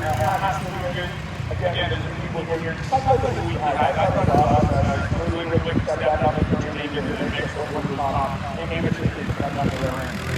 Again, there's people here. Sometimes we had. I thought really quick step back on the change and then mix over the top. And amateur kids step on the rear end.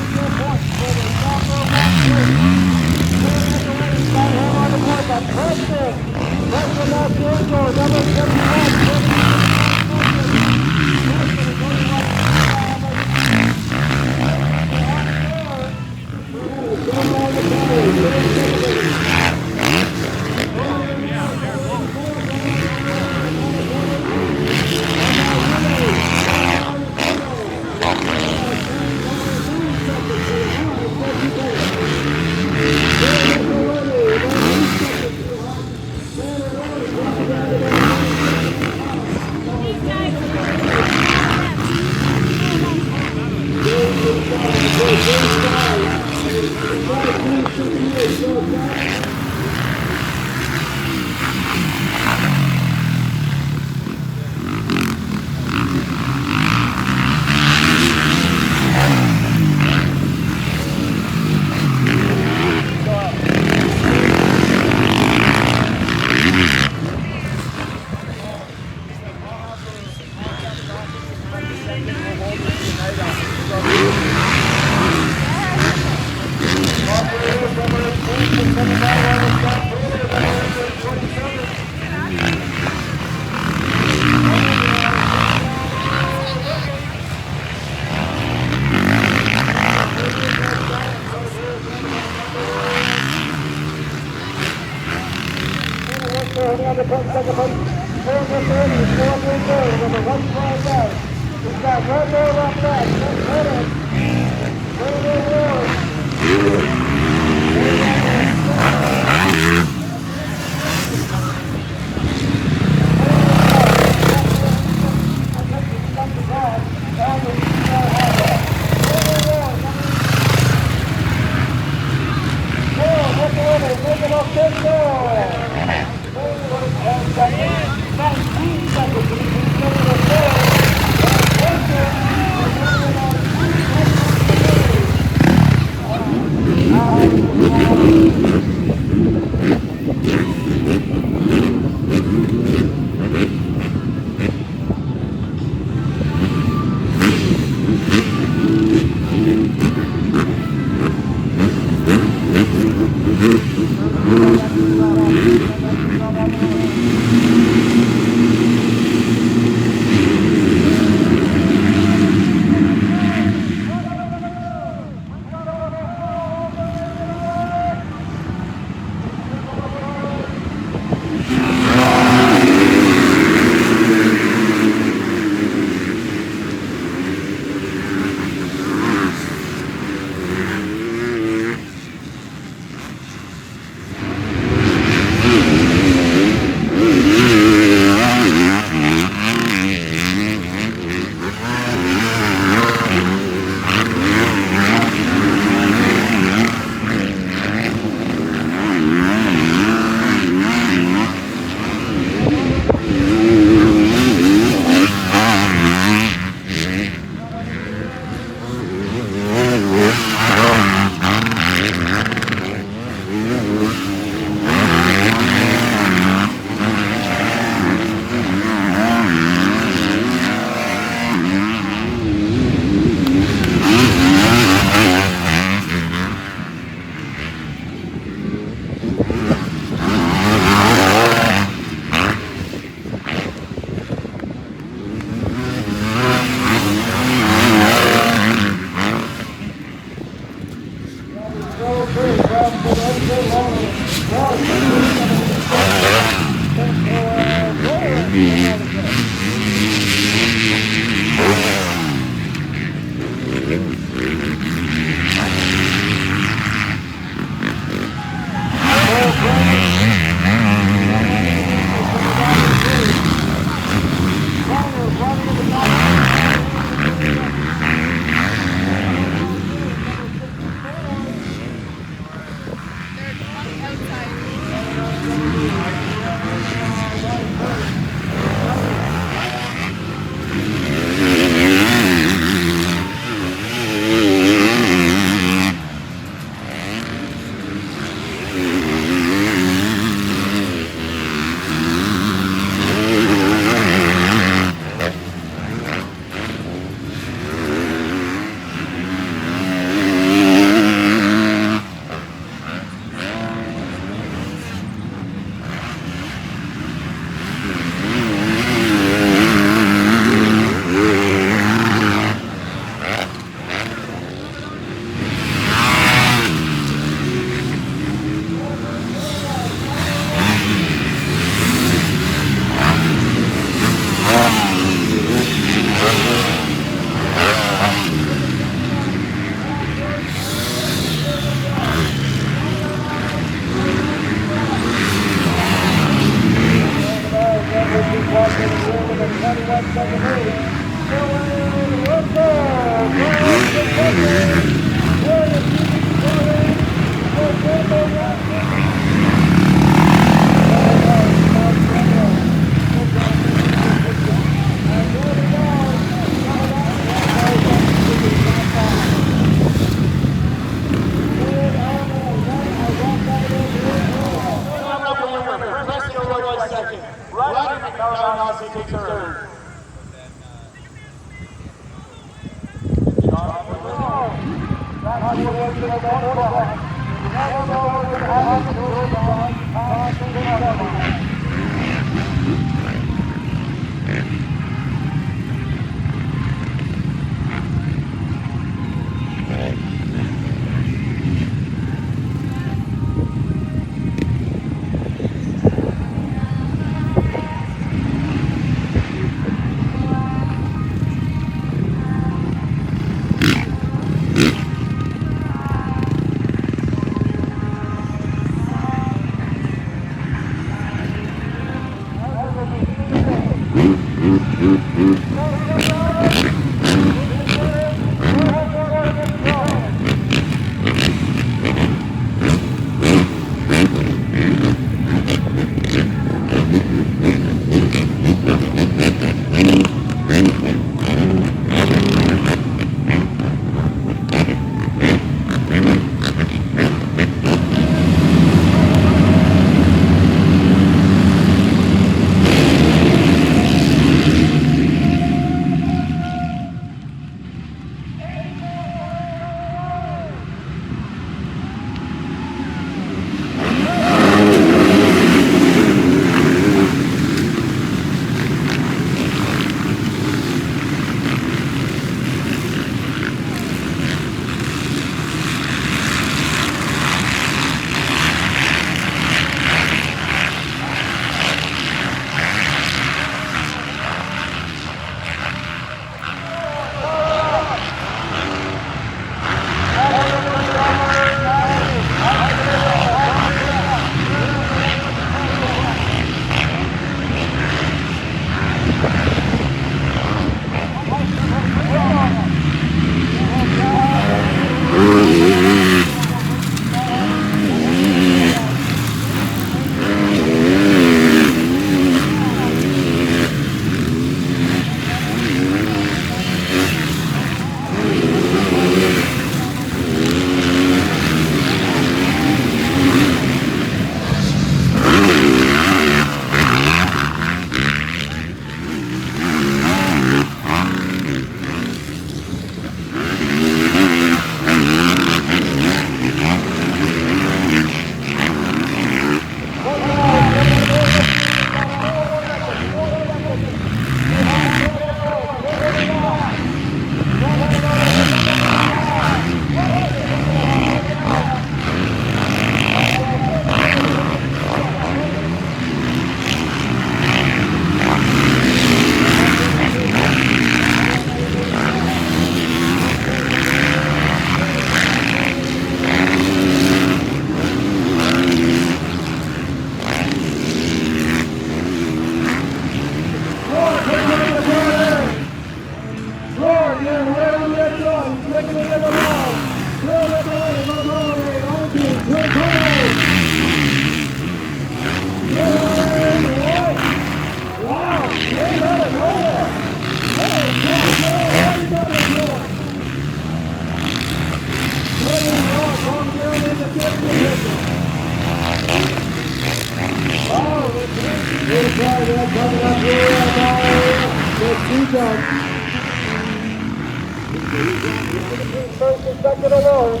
First and second alone.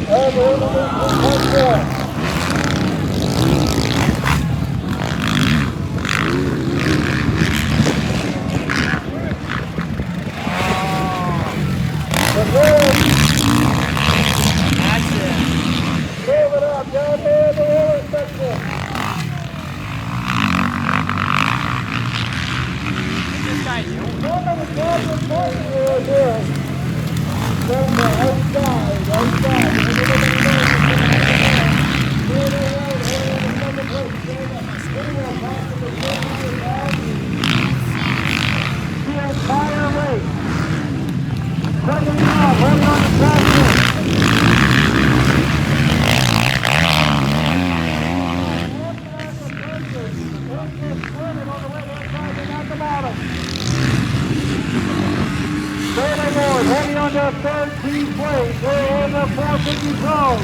And we're in the lead. Move it up, down here in the lower section. This guy's One of the problems right here. From the outside. The entire race. Second off, ready on the track. Heavy on the 13th place, we're in the 450 zone.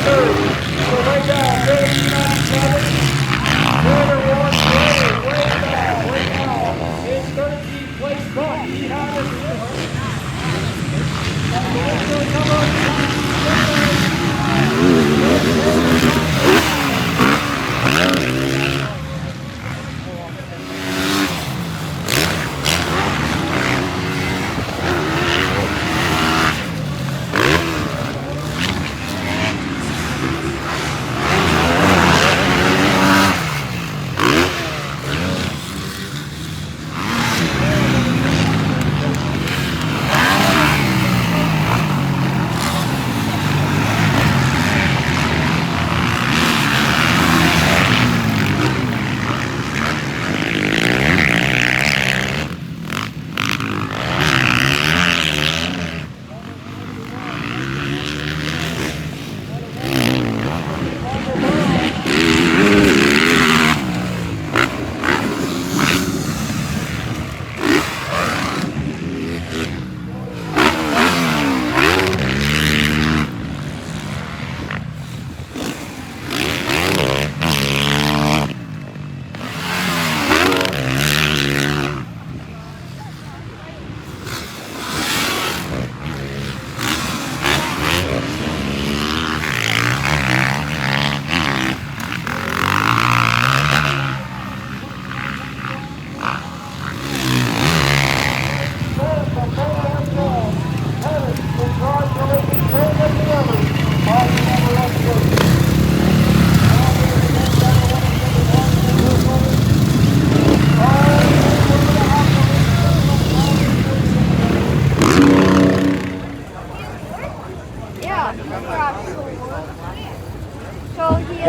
Third. So right now, 39.7.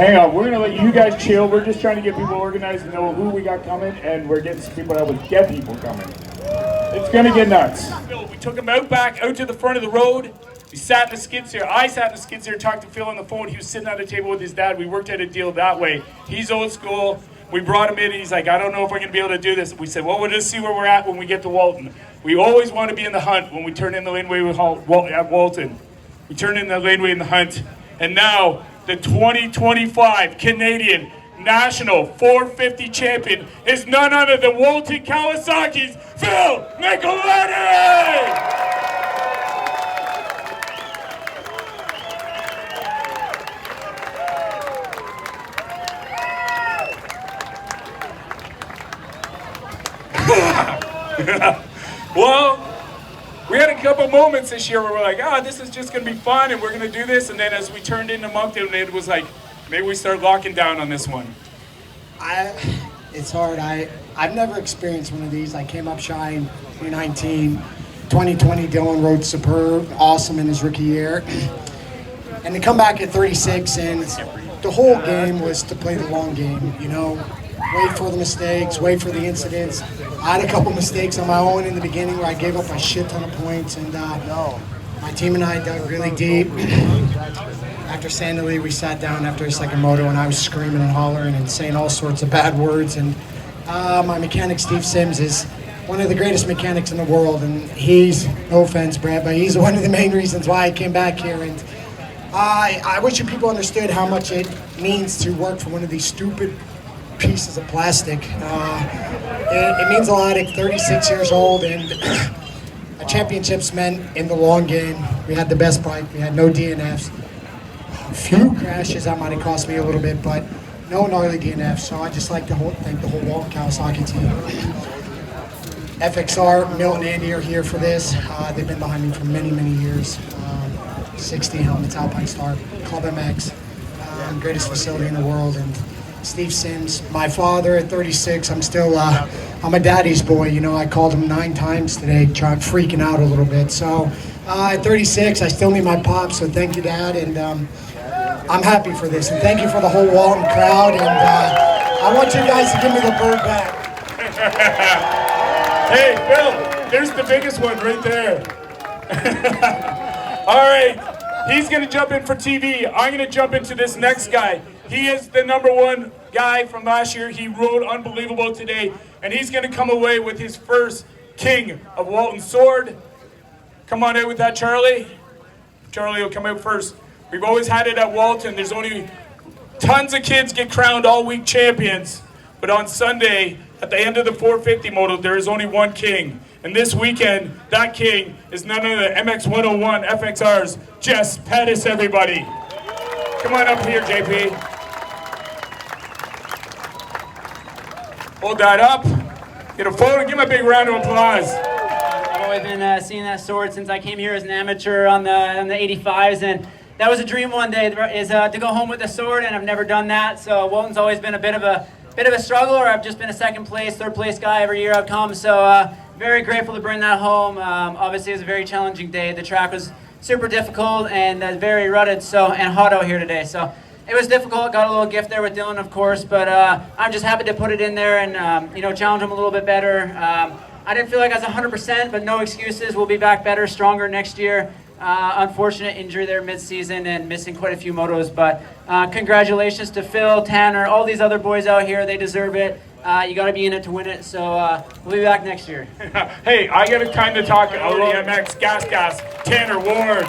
Hang on, we're gonna let you guys chill. We're just trying to get people organized and know who we got coming, and we're getting some people that would get people coming. It's gonna get nuts. We took him back out to the front of the road. We sat in the skid steer. I sat in the skid steer, talked to Phil on the phone. He was sitting at a table with his dad. We worked out a deal that way. He's old school. We brought him in, and he's like, I don't know if we're gonna be able to do this. We said, well, we'll just see where we're at when we get to Walton. We always want to be in the hunt when we turn in the laneway at Walton. We turn in the laneway in the hunt. And now, the 2025 Canadian National 450 champion is none other than Walton Kawasaki's Phil Nicoletti! Well, we had a couple moments this year where we're like, oh, this is just going to be fun and we're going to do this. And then as we turned into Moncton, it was like, maybe we start locking down on this one. It's hard. I've never experienced one of these. I came up shy in 2019. 2020, Dylan rode superb, awesome in his rookie year. And to come back at 36, and the whole game was to play the long game, you know, wait for the mistakes, wait for the incidents. I had a couple mistakes on my own in the beginning where I gave up a shit ton of points, and my team and I dug really deep. After Sandley, we sat down after a second moto, and I was screaming and hollering and saying all sorts of bad words. And my mechanic, Steve Sims, is one of the greatest mechanics in the world, and he's, no offense, Brad, but he's one of the main reasons why I came back here. And I wish you people understood how much it means to work for one of these stupid pieces of plastic. It means a lot at 36 years old, and a championship's meant in the long game. We had the best bike, we had no DNFs. A few crashes that might have cost me a little bit, but no gnarly DNFs. So I just like to thank the whole Walton Kawasaki team. FXR, Milton, Andy are here for this. They've been behind me for many, many years. 60 helmets, Alpine Star, Club MX, greatest facility in the world. And Steve Sims, my father at 36, I'm a daddy's boy. You know, I called him 9 times today, freaking out a little bit. So at 36, I still need my pops, so thank you, Dad. And I'm happy for this. And thank you for the whole Walton crowd. And I want you guys to give me the bird back. Hey, Phil, there's the biggest one right there. All right, he's going to jump in for TV. I'm going to jump into this next guy. He is the #1 guy from last year. He rode unbelievable today, and he's going to come away with his first King of Walton sword. Come on out with that, Charlie. Charlie will come out first. We've always had it at Walton. There's only tons of kids get crowned all week champions, but on Sunday, at the end of the 450 moto, there is only one king. And this weekend, that king is none other than MX 101 FXR's Jess Pettis, everybody. Come on up here, JP. Hold that up. Get a photo. Give him a big round of applause. I've always been seeing that sword since I came here as an amateur on the 85s, and that was a dream one day, is to go home with the sword, and I've never done that. So Walton's always been a bit of a struggle, or I've just been a second place, third place guy every year I've come. So very grateful to bring that home. Obviously, it was a very challenging day. The track was super difficult and very rutted, and hot out here today. So it was difficult. Got a little gift there with Dylan, of course, but I'm just happy to put it in there and challenge him a little bit better. I didn't feel like I was 100%, but no excuses. We'll be back better, stronger next year. Unfortunate injury there mid-season and missing quite a few motos, but congratulations to Phil, Tanner, all these other boys out here. They deserve it. You got to be in it to win it, so we'll be back next year. Hey, I got to kind of talk ODMX, Gas, Tanner Ward.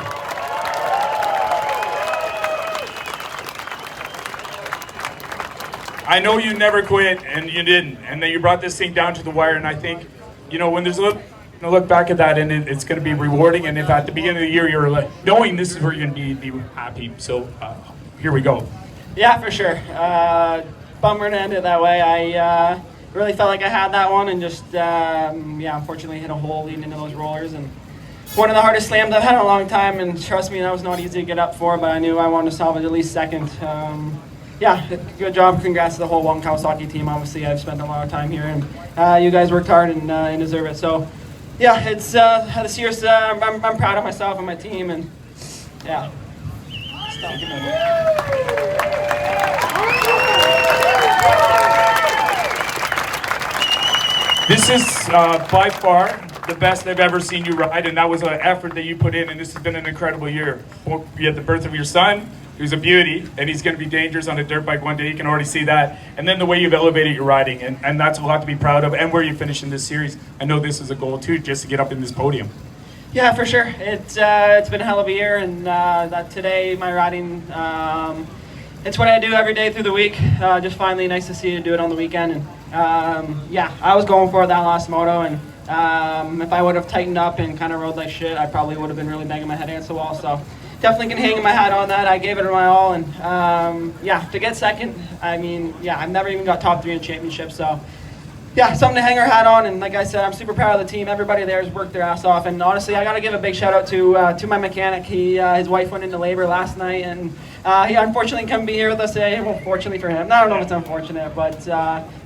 I know you never quit, and you didn't, and then you brought this thing down to the wire, and I think, when there's a look back at that, and it's going to be rewarding, and if at the beginning of the year you're like, knowing this is where you're going to be happy, so here we go. Yeah, for sure. Bummer to end it that way. I really felt like I had that one, and just, unfortunately hit a hole leading into those rollers, and one of the hardest slams I've had in a long time, and trust me, that was not easy to get up for, but I knew I wanted to salvage at least second. Good job. Congrats to the whole Walton Kawasaki team. Obviously, I've spent a lot of time here, and you guys worked hard and deserve it. So, yeah, it's this year's. I'm proud of myself and my team, and yeah. Stop. This is by far the best I've ever seen you ride, and that was an effort that you put in, and this has been an incredible year. You had the birth of your son, who's a beauty, and he's going to be dangerous on a dirt bike one day. You can already see that. And then the way you've elevated your riding, and that's a lot to be proud of, and where you finish in this series. I know this is a goal too, just to get up in this podium. Yeah, for sure. It's been a hell of a year, and that today my riding, it's what I do every day through the week. Just finally nice to see you do it on the weekend. And yeah, I was going for that last moto, and if I would have tightened up and kind of rode like shit, I probably would have been really banging my head against the wall. So definitely can hang my hat on that. I gave it my all, and yeah, to get second, I mean, yeah, I've never even got top 3 in championships, so yeah, something to hang our hat on. And like I said, I'm super proud of the team. Everybody there has worked their ass off, and honestly, I got to give a big shout out to my mechanic. His wife went into labor last night, and he unfortunately couldn't be here with us today. Well, fortunately for him, I don't know if it's unfortunate, but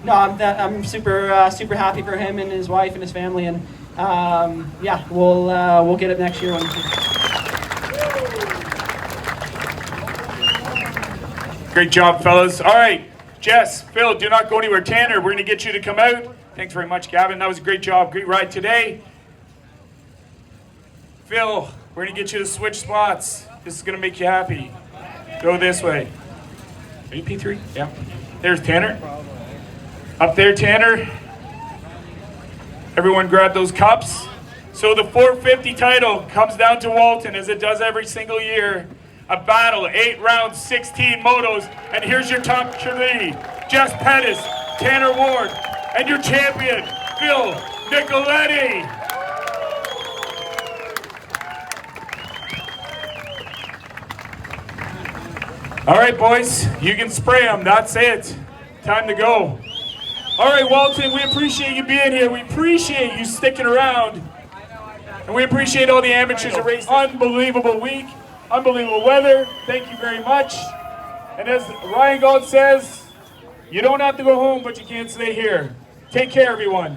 no, I'm super happy for him and his wife and his family, and yeah, we'll get it next year. Great job, fellas. All right, Jess, Phil, do not go anywhere. Tanner, we're going to get you to come out. Thanks very much, Gavin. That was a great job. Great ride today. Phil, we're going to get you to switch spots. This is going to make you happy. Go this way. Are you P3? Yeah. There's Tanner. Up there, Tanner. Everyone grab those cups. So the 450 title comes down to Walton, as it does every single year. A battle, 8 rounds, 16 motos, and here's your top 3. Jess Pettis, Tanner Ward, and your champion, Phil Nicoletti. All right, boys, you can spray them. That's it. Time to go. All right, Walton, we appreciate you being here. We appreciate you sticking around. And we appreciate all the amateurs that raced. Unbelievable week. Unbelievable weather. Thank you very much. And as Ryan Gold says, you don't have to go home, but you can't stay here. Take care, everyone.